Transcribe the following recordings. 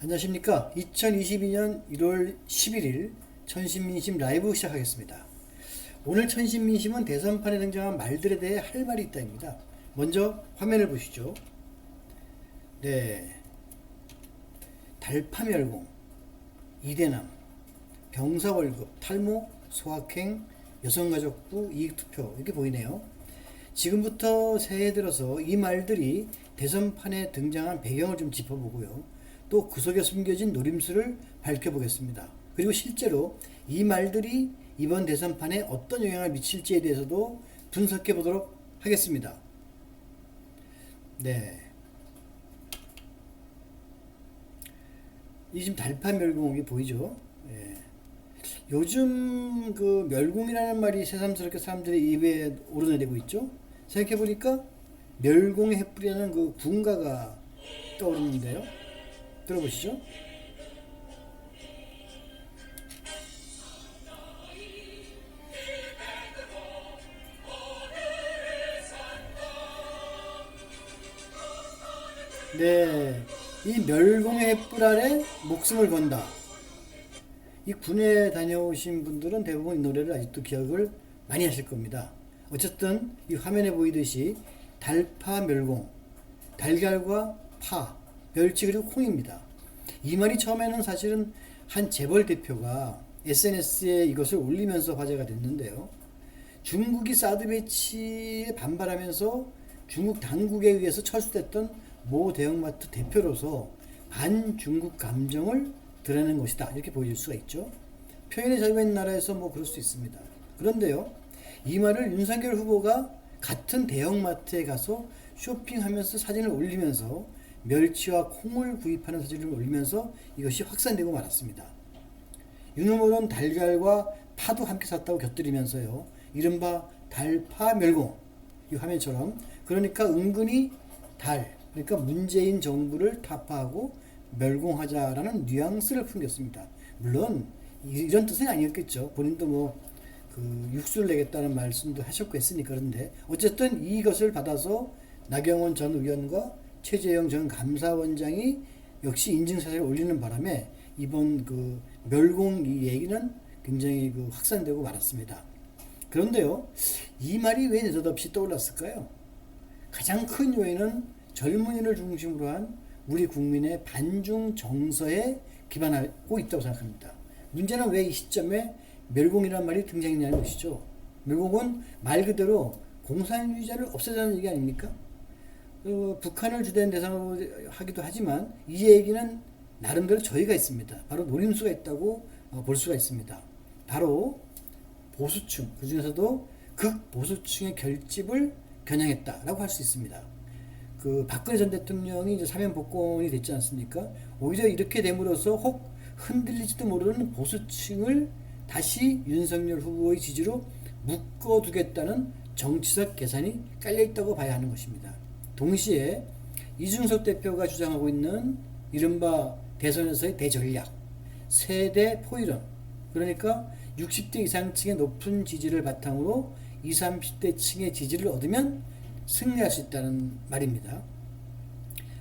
안녕하십니까. 2022년 1월 11일 천신민심 라이브 시작하겠습니다. 오늘 천신민심은 대선판에 등장한 말들에 대해 할 말이 있다입니다. 먼저 화면을 보시죠. 네, 달파멸공, 이대남, 병사월급, 탈모, 소확행, 여성가족부, 이익투표 이렇게 보이네요. 지금부터 새해 들어서 이 말들이 대선판에 등장한 배경을 좀 짚어보고요. 또 그 속에 숨겨진 노림수를 밝혀보겠습니다. 그리고 실제로 이 말들이 이번 대선판에 어떤 영향을 미칠지에 대해서도 분석해 보도록 하겠습니다. 네. 이 지금 달파 멸공이 보이죠? 예. 요즘 그 멸공이라는 말이 새삼스럽게 사람들의 입에 오르내리고 있죠? 생각해보니까 멸공의 횃불이라는 그 군가가 떠오르는데요. 들어보시죠. 네, 이 멸공의 횃불 아래 목숨을 건다. 이 군에 다녀오신 분들은 대부분 이 노래를 아직도 기억을 많이 하실 겁니다. 어쨌든 이 화면에 보이듯이 달파 멸공, 달걀과 파, 멸치 그리고 콩입니다. 이 말이 처음에는 사실은 한 재벌 대표가 SNS에 이것을 올리면서 화제가 됐는데요. 중국이 사드 배치에 반발하면서 중국 당국에 의해서 철수됐던 모 대형마트 대표로서 반중국 감정을 드러낸 것이다. 이렇게 보여줄 수가 있죠. 표현의 자유가 있는 나라에서 뭐 그럴 수 있습니다. 그런데요, 이 말을 윤석열 후보가 같은 대형마트에 가서 쇼핑하면서 사진을 올리면서 멸치와 콩을 구입하는 사진을 올리면서 이것이 확산되고 말았습니다. 윤 후보는 달걀과 파도 함께 샀다고 곁들이면서요, 이른바 달파 멸공, 이 화면처럼, 그러니까 은근히 그러니까 문재인 정부를 타파하고 멸공하자라는 뉘앙스를 풍겼습니다. 물론 이런 뜻은 아니었겠죠. 본인도 뭐 그 육수를 내겠다는 말씀도 하셨고 했으니까. 그런데 어쨌든 이것을 받아서 나경원 전 의원과 최재형 전 감사원장이 역시 인증사진을 올리는 바람에 이번 그 멸공 이 얘기는 굉장히 그 확산되고 말았습니다. 그런데요, 이 말이 왜 느닷없이 떠올랐을까요? 가장 큰 요인은 젊은이를 중심으로 한 우리 국민의 반중 정서에 기반하고 있다고 생각합니다. 문제는 왜 이 시점에 멸공이라는 말이 등장했냐는 것이죠. 멸공은 말 그대로 공산주의자를 없애자는 얘기 아닙니까? 북한을 주된 대상으로 하기도 하지만 이 얘기는 나름대로 저희가 있습니다. 바로 노림수가 있다고 볼 수가 있습니다. 바로 보수층, 그 중에서도 극보수층의 결집을 겨냥했다라고 할 수 있습니다. 그 박근혜 전 대통령이 이제 사면 복권이 됐지 않습니까? 오히려 이렇게 됨으로써 혹 흔들리지도 모르는 보수층을 다시 윤석열 후보의 지지로 묶어두겠다는 정치적 계산이 깔려있다고 봐야 하는 것입니다. 동시에 이준석 대표가 주장하고 있는 이른바 대선에서의 대전략, 세대 포이론, 그러니까 60대 이상층의 높은 지지를 바탕으로 20, 30대 층의 지지를 얻으면 승리할 수 있다는 말입니다.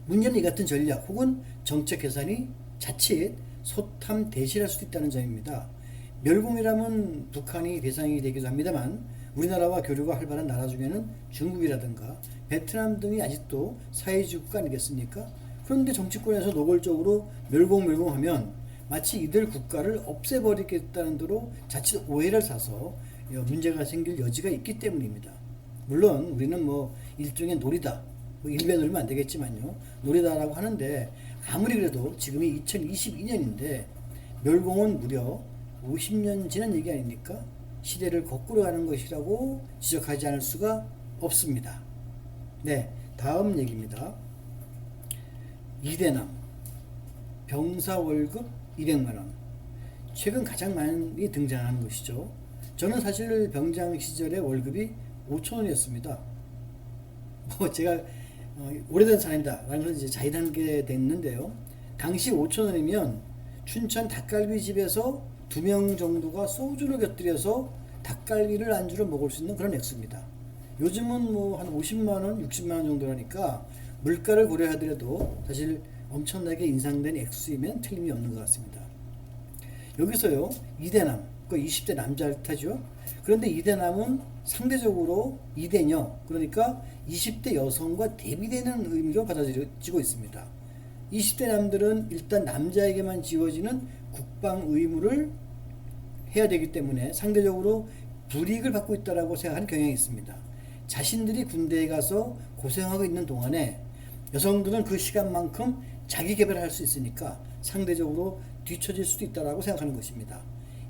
문제는 이 같은 전략 혹은 정책 계산이 자칫 소탐 대실할 수도 있다는 점입니다. 멸공이라면 북한이 대상이 되기도 합니다만 우리나라와 교류가 활발한 나라 중에는 중국이라든가 베트남 등이 아직도 사회주의 국가 아니겠습니까? 그런데 정치권에서 노골적으로 멸공하면 마치 이들 국가를 없애버리겠다는 대로 자칫 오해를 사서 문제가 생길 여지가 있기 때문입니다. 물론 우리는 뭐 일종의 놀이다, 뭐 일배 놀면 안 되겠지만요, 놀이다라고 하는데 아무리 그래도 지금이 2022년인데 멸공은 무려 50년 지난 얘기 아닙니까? 시대를 거꾸로 가는 것이라고 지적하지 않을 수가 없습니다. 네, 다음 얘기입니다. 이대남, 병사 월급 200만원. 최근 가장 많이 등장하는 것이죠. 저는 사실 병장 시절에 월급이 5,000원이었습니다. 뭐 제가 오래된 사람이다 라는 걸 이제 자인하게 됐는데요. 당시 5,000원이면 춘천 닭갈비집에서 2명 정도가 소주를 곁들여서 닭갈비를 안주로 먹을 수 있는 그런 액수입니다. 요즘은 뭐 한 50만원, 60만원 정도라니까 물가를 고려하더라도 사실 엄청나게 인상된 액수이면 틀림이 없는 것 같습니다. 여기서요, 이대남, 그 20대 남자를 탓이죠. 그런데 이대남은 상대적으로 이대녀, 그러니까 20대 여성과 대비되는 의미로 받아들여지고 있습니다. 20대 남들은 일단 남자에게만 지워지는 국방 의무를 해야 되기 때문에 상대적으로 불이익을 받고 있다고 생각하는 경향이 있습니다. 자신들이 군대에 가서 고생하고 있는 동안에 여성들은 그 시간만큼 자기 개발할 수 있으니까 상대적으로 뒤처질 수도 있다고 생각하는 것입니다.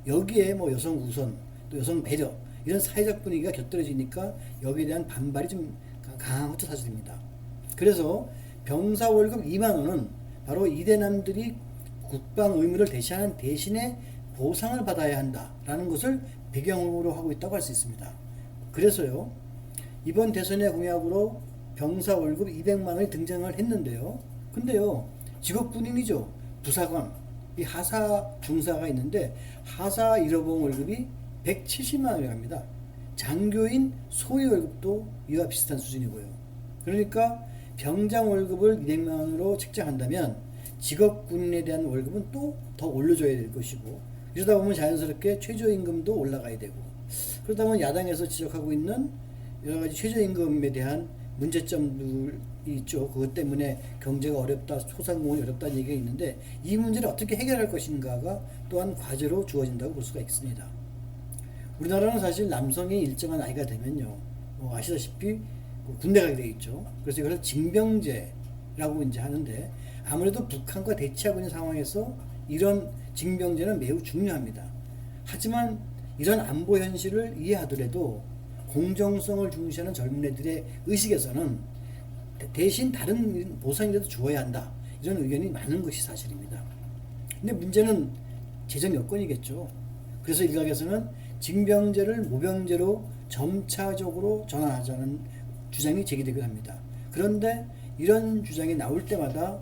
여기에 뭐 여성 우선, 또 여성 배려, 이런 사회적 분위기가 곁들여지니까 여기에 대한 반발이 좀 강한 것도 사실입니다. 그래서 병사 월급 2만 원은 바로 이대남들이 국방 의무를 대신하는 대신에 보상을 받아야 한다라는 것을 배경으로 하고 있다고 할 수 있습니다. 그래서요, 이번 대선의 공약으로 병사 월급 200만 원이 등장을 했는데요. 근데요, 직업 군인이죠. 부사관, 이 하사 중사가 있는데 하사 1호봉 월급이 170만 원이 갑니다. 장교인 소위 월급도 이와 비슷한 수준이고요. 그러니까 병장 월급을 200만 원으로 책정한다면 직업 군인에 대한 월급은 또 더 올려줘야 될 것이고, 이러다 보면 자연스럽게 최저임금도 올라가야 되고, 그러다 보면 야당에서 지적하고 있는 여러 가지 최저임금에 대한 문제점들이 있죠. 그것 때문에 경제가 어렵다, 소상공인이 어렵다는 얘기가 있는데, 이 문제를 어떻게 해결할 것인가가 또한 과제로 주어진다고 볼 수가 있습니다. 우리나라는 사실 남성이 일정한 나이가 되면요, 아시다시피 군대 가게 돼 있죠. 그래서 이것을 징병제라고 이제 하는데, 아무래도 북한과 대치하고 있는 상황에서 이런 징병제는 매우 중요합니다. 하지만 이런 안보 현실을 이해하더라도 공정성을 중시하는 젊은이들의 의식에서는 대신 다른 보상이라도 주어야 한다, 이런 의견이 많은 것이 사실입니다. 근데 문제는 재정 여건이겠죠. 그래서 일각에서는 징병제를 모병제로 점차적으로 전환하자는 주장이 제기되기도 합니다. 그런데 이런 주장이 나올 때마다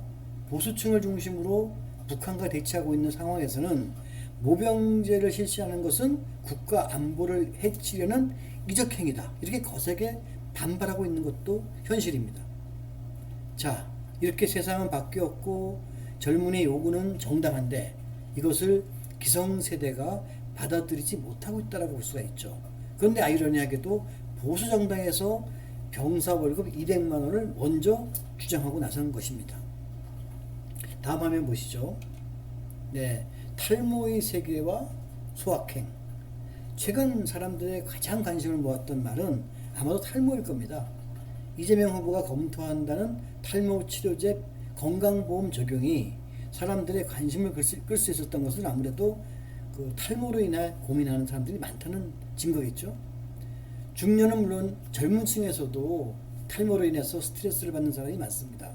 보수층을 중심으로 북한과 대치하고 있는 상황에서는 모병제를 실시하는 것은 국가 안보를 해치려는 이적행위다, 이렇게 거세게 반발하고 있는 것도 현실입니다. 자, 이렇게 세상은 바뀌었고 젊은이의 요구는 정당한데 이것을 기성세대가 받아들이지 못하고 있다고 볼 수가 있죠. 그런데 아이러니하게도 보수 정당에서 병사 월급 200만 원을 먼저 주장하고 나선 것입니다. 다음 화면 보시죠. 네, 탈모의 세계와 소확행. 최근 사람들의 가장 관심을 모았던 말은 아마도 탈모일 겁니다. 이재명 후보가 검토한다는 탈모 치료제 건강보험 적용이 사람들의 관심을 끌 수 있었던 것은 아무래도 그 탈모로 인해 고민하는 사람들이 많다는 증거겠죠. 중년은 물론 젊은 층에서도 탈모로 인해서 스트레스를 받는 사람이 많습니다.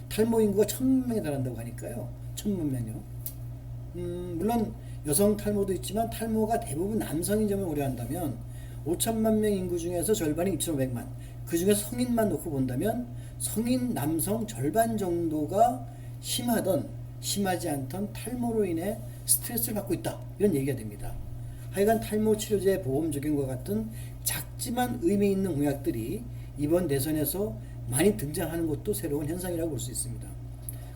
탈모 인구가 1,000만 명에 달한다고 하니까요. 1,000만 명이요. 물론 여성 탈모도 있지만 탈모가 대부분 남성인 점을 고려한다면 5천만 명 인구 중에서 절반이 2,500만, 그 중에서 성인만 놓고 본다면 성인 남성 절반 정도가 심하던 심하지 않던 탈모로 인해 스트레스를 받고 있다, 이런 얘기가 됩니다. 하여간 탈모 치료제 보험 적용과 같은 작지만 의미 있는 공약들이 이번 대선에서 많이 등장하는 것도 새로운 현상이라고 볼 수 있습니다.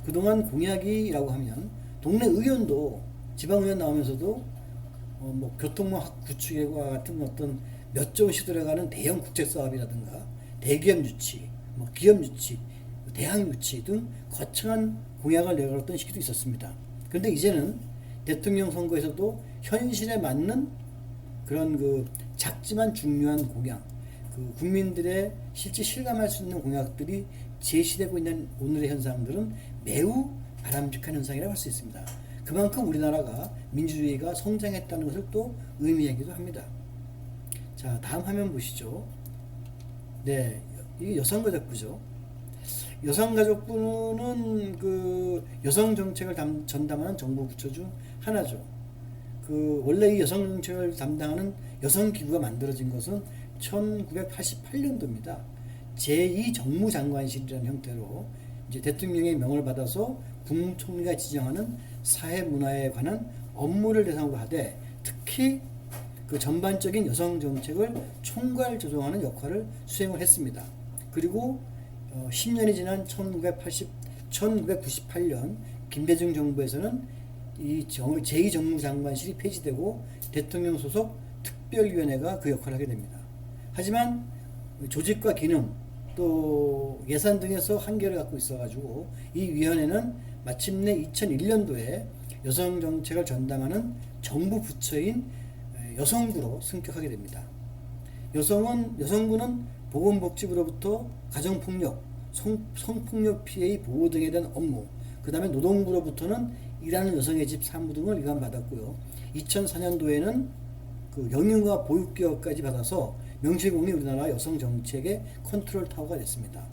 그동안 공약이라고 하면 동네 의원도 지방의원 나오면서도 뭐 교통망 구축과 같은 어떤 몇 조 원씩 들어가는 대형 국제사업이라든가 대기업 유치, 뭐 기업 유치, 대학 유치 등 거창한 공약을 내걸었던 시기도 있었습니다. 그런데 이제는 대통령 선거에서도 현실에 맞는 그런 그 작지만 중요한 공약, 그 국민들의 실제 실감할 수 있는 공약들이 제시되고 있는 오늘의 현상들은 매우 바람직한 현상이라고 할 수 있습니다. 그만큼 우리나라가 민주주의가 성장했다는 것을 또 의미하기도 합니다. 자, 다음 화면 보시죠. 네, 이게 여성가족부죠. 여성가족부는 그 여성 정책을 전담하는 정부 부처 중 하나죠. 그 원래 이 여성 정책을 담당하는 여성 기구가 만들어진 것은 1988년도입니다. 제2정무장관실이라는 형태로 이제 대통령의 명을 받아서 국무총리가 지정하는 사회문화에 관한 업무를 대상으로 하되, 특히 그 전반적인 여성 정책을 총괄 조정하는 역할을 수행을 했습니다. 그리고 10년이 지난 1998년 김대중 정부에서는 이 제2정무장관실이 폐지되고 대통령 소속 특별위원회가 그 역할을 하게 됩니다. 하지만 조직과 기능 또 예산 등에서 한계를 갖고 있어가지고 이 위원회는 마침내 2001년도에 여성 정책을 전담하는 정부 부처인 여성부로 승격하게 됩니다. 여성부는 보건복지부로부터 가정폭력, 성폭력 피해의 보호 등에 대한 업무, 그 다음에 노동부로부터는 일하는 여성의 집 사무 등을 위감받았고요. 2004년도에는 그 영유아 보육개혁까지 받아서 명실공히 우리나라 여성 정책의 컨트롤 타워가 됐습니다.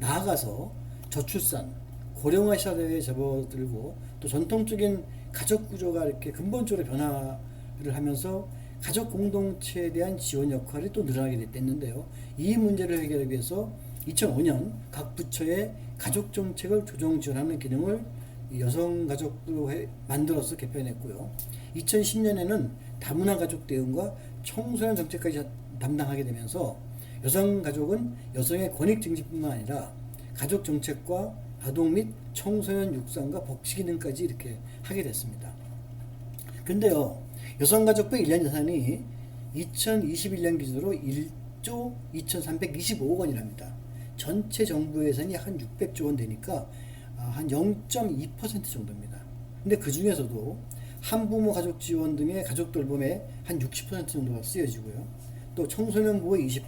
나아가서 저출산, 고령화 시대에 접어들고 또 전통적인 가족 구조가 이렇게 근본적으로 변화를 하면서 가족 공동체에 대한 지원 역할이 또 늘어나게 됐는데요. 이 문제를 해결하기 위해서 2005년 각 부처의 가족 정책을 조정 지원하는 기능을 여성가족부로 만들어서 개편했고요. 2010년에는 다문화 가족 대응과 청소년 정책까지 담당하게 되면서 여성가족은 여성의 권익 증진뿐만 아니라 가족 정책과 아동 및 청소년 육상과 복지 기능까지 이렇게 하게 됐습니다. 근데요, 여성가족부 1년 예산이 2021년 기준으로 1조 2325억 원이랍니다. 전체 정부 예산이 한 600조 원 되니까 한 0.2% 정도입니다. 근데 그 중에서도 한부모 가족 지원 등의 가족 돌봄에 한 60% 정도가 쓰여지고요. 또 청소년 보호의 20%,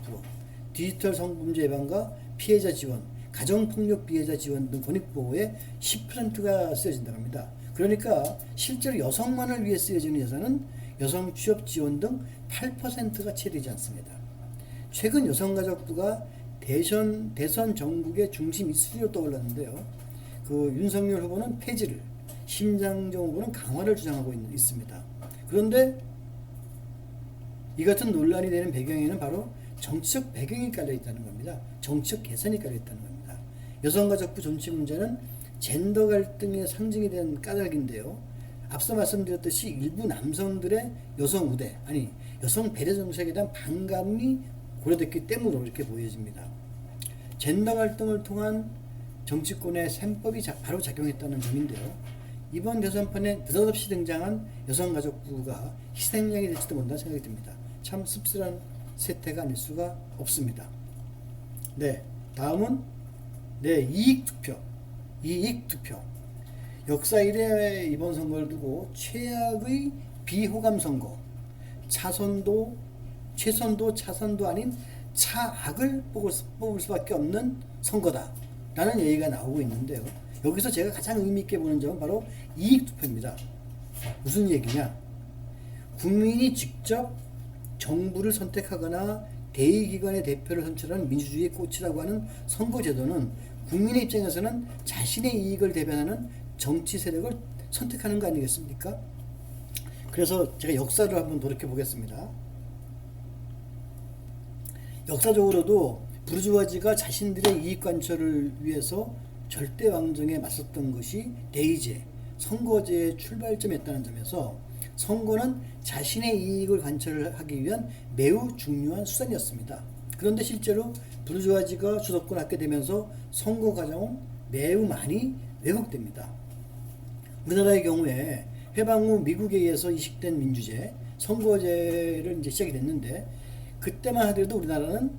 디지털 성범죄 예방과 피해자 지원, 가정폭력 피해자 지원 등 권익보호에 10%가 쓰여진다고 합니다. 그러니까 실제로 여성만을 위해 쓰여지는 예산은 여성 취업 지원 등 8%가 채 되지 않습니다. 최근 여성가족부가 대선 전국의 중심 이슈로 떠올랐는데요. 그 윤석열 후보는 폐지를, 심상정 후보는 강화를 주장하고 있습니다. 그런데 이 같은 논란이 되는 배경에는 바로 정치적 배경이 깔려 있다는 겁니다. 정치적 계산이 깔려 있다는 겁니다. 여성가족부 정치 문제는 젠더 갈등의 상징이 된 까닭인데요. 앞서 말씀드렸듯이 일부 남성들의 여성 우대, 아니 여성 배려 정책에 대한 반감이 고려됐기 때문으로 이렇게 보여집니다. 젠더 갈등을 통한 정치권의 셈법이 바로 작용했다는 점인데요. 이번 대선판에 느닷없이 등장한 여성가족부가 희생양이 될지도 모른다는 생각이 듭니다. 참 씁쓸한 세태가 아닐 수가 없습니다. 네, 다음은 이익투표. 역사 이래 이번 선거를 두고 최악의 비호감 선거, 최선도 차선도 아닌 차악을 뽑을 수밖에 없는 선거다 라는 얘기가 나오고 있는데요. 여기서 제가 가장 의미있게 보는 점은 바로 이익투표입니다. 무슨 얘기냐? 국민이 직접 정부를 선택하거나 대의기관의 대표를 선출하는 민주주의의 꽃이라고 하는 선거제도는 국민의 입장에서는 자신의 이익을 대변하는 정치 세력을 선택하는 거 아니겠습니까? 그래서 제가 역사를 한번 돌이켜 보겠습니다. 역사적으로도 부르주아지가 자신들의 이익 관철을 위해서 절대 왕정에 맞섰던 것이 대의제, 선거제의 출발점이었다는 점에서 선거는 자신의 이익을 관철하기 위한 매우 중요한 수단이었습니다. 그런데 실제로 부르주아지가 주도권을 갖게 되면서 선거 과정은 매우 많이 왜곡됩니다. 우리나라의 경우에 해방 후 미국에 의해서 이식된 민주제, 선거제를 이제 시작이 됐는데 그때만 하더라도 우리나라는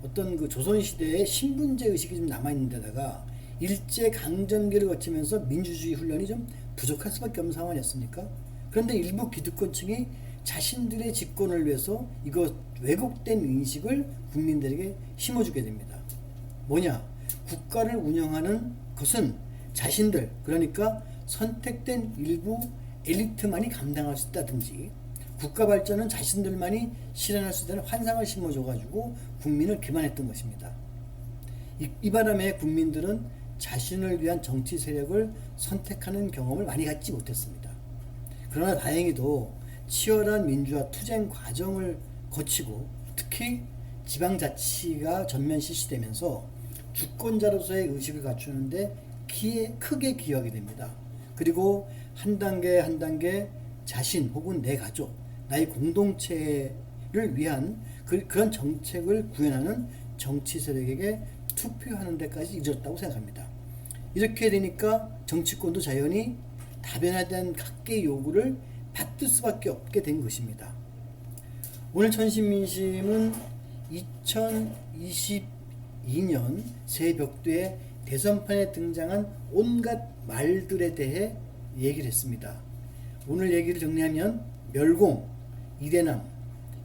어떤 그 조선시대의 신분제 의식이 좀 남아있는 데다가 일제 강점기를 거치면서 민주주의 훈련이 좀 부족할 수밖에 없는 상황이었습니까? 그런데 일부 기득권층이 자신들의 집권을 위해서 이거 왜곡된 인식을 국민들에게 심어주게 됩니다. 뭐냐? 국가를 운영하는 것은 자신들, 그러니까 선택된 일부 엘리트만이 감당할 수 있다든지 국가 발전은 자신들만이 실현할 수 있다는 환상을 심어줘가지고 국민을 기만했던 것입니다. 이 바람에 국민들은 자신을 위한 정치 세력을 선택하는 경험을 많이 갖지 못했습니다. 그러나 다행히도 치열한 민주화 투쟁 과정을 거치고 특히 지방자치가 전면 실시되면서 주권자로서의 의식을 갖추는데 크게 기여하게 됩니다. 그리고 한 단계 한 단계 자신 혹은 내 가족, 나의 공동체를 위한 그런 정책을 구현하는 정치 세력에게 투표하는 데까지 이르렀다고 생각합니다. 이렇게 되니까 정치권도 자연히 다변화에 대한 각계의 요구를 받을 수밖에 없게 된 것입니다. 오늘 천신민심은 2022년 새벽두에 대선판에 등장한 온갖 말들에 대해 얘기를 했습니다. 오늘 얘기를 정리하면 멸공, 이대남,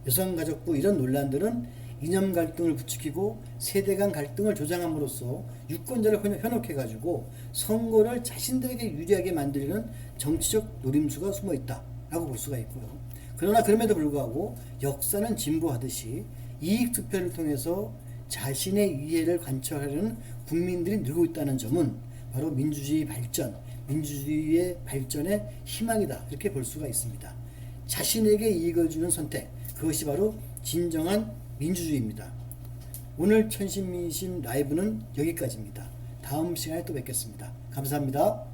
여성가족부 이런 논란들은 이념 갈등을 부추기고 세대 간 갈등을 조장함으로써 유권자를 현혹해가지고 선거를 자신들에게 유리하게 만들려는 정치적 노림수가 숨어 있다라고 볼 수가 있고요. 그러나 그럼에도 불구하고 역사는 진보하듯이 이익 투표를 통해서 자신의 이해를 관철하려는 국민들이 늘고 있다는 점은 바로 민주주의 발전, 민주주의의 발전의 희망이다 이렇게 볼 수가 있습니다. 자신에게 이익을 주는 선택, 그것이 바로 진정한 민주주의입니다. 오늘 천신민심 라이브는 여기까지입니다. 다음 시간에 또 뵙겠습니다. 감사합니다.